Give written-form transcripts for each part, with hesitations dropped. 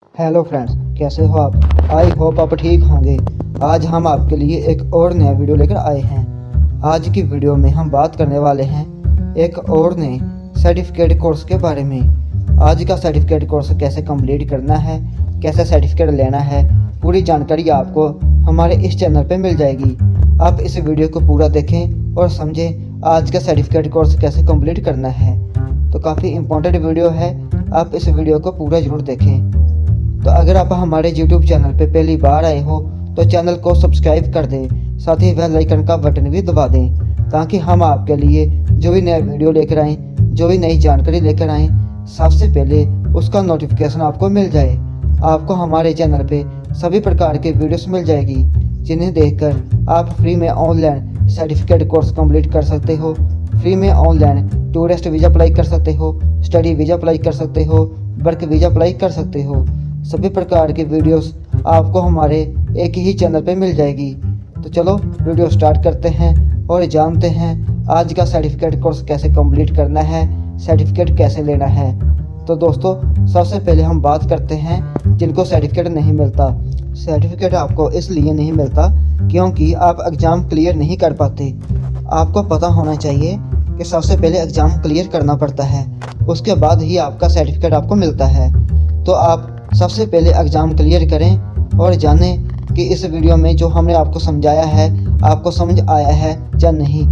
Hello friends, कैसे हो आप? आई होप आप ठीक होंगे। आज हम आपके लिए एक और नया वीडियो लेकर आए हैं। आज की वीडियो में हम बात करने वाले हैं एक और नए सर्टिफिकेट कोर्स के बारे में। आज का सर्टिफिकेट कोर्स कैसे कंप्लीट करना है, कैसे सर्टिफिकेट लेना है, पूरी जानकारी आपको हमारे इस चैनल पे मिल जाएगी। आप इस वीडियो को पूरा देखें और समझें आज का सर्टिफिकेट कोर्स कैसे कंप्लीट करना है। तो काफ़ी इम्पोर्टेंट वीडियो है, आप इस वीडियो को पूरा ज़रूर देखें। तो अगर आप हमारे YouTube चैनल पे पहली बार आए हो तो चैनल को सब्सक्राइब कर दें, साथ ही बेल आइकन का बटन भी दबा दें, ताकि हम आपके लिए जो भी नया वीडियो लेकर आएँ, जो भी नई जानकारी लेकर आएँ, सबसे पहले उसका नोटिफिकेशन आपको मिल जाए। आपको हमारे चैनल पे सभी प्रकार के वीडियोस मिल जाएगी, जिन्हें देखकर आप फ्री में ऑनलाइन सर्टिफिकेट कोर्स कंप्लीट कर सकते हो, फ्री में ऑनलाइन टूरिस्ट वीज़ा अप्लाई कर सकते हो, स्टडी वीज़ा अप्लाई कर सकते हो, वर्क वीज़ा अप्लाई कर सकते हो। सभी प्रकार की वीडियोस आपको हमारे एक ही चैनल पे मिल जाएगी। तो चलो वीडियो स्टार्ट करते हैं और जानते हैं आज का सर्टिफिकेट कोर्स कैसे कंप्लीट करना है, सर्टिफिकेट कैसे लेना है। तो दोस्तों, सबसे पहले हम बात करते हैं जिनको सर्टिफिकेट नहीं मिलता। सर्टिफिकेट आपको इसलिए नहीं मिलता क्योंकि आप एग्ज़ाम क्लियर नहीं कर पाते। आपको पता होना चाहिए कि सबसे पहले एग्ज़ाम क्लियर करना पड़ता है, उसके बाद ही आपका सर्टिफिकेट आपको मिलता है। तो आप सबसे पहले एग्ज़ाम क्लियर करें और जानें कि इस वीडियो में जो हमने आपको समझाया है आपको समझ आया है या नहीं।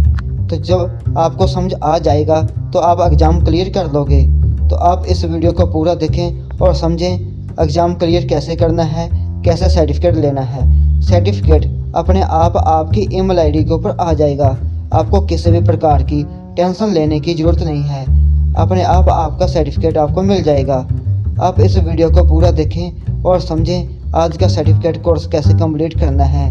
तो जब आपको समझ आ जाएगा तो आप एग्ज़ाम क्लियर कर लोगे। तो आप इस वीडियो को पूरा देखें और समझें एग्ज़ाम क्लियर कैसे करना है, कैसे सर्टिफिकेट लेना है। सर्टिफिकेट अपने आप आपकी ईमेल आईडी के ऊपर आ जाएगा। आपको किसी भी प्रकार की टेंशन लेने की ज़रूरत नहीं है, अपने आप आपका सर्टिफिकेट आपको मिल जाएगा। आप इस वीडियो को पूरा देखें और समझें आज का सर्टिफिकेट कोर्स कैसे कंप्लीट करना है।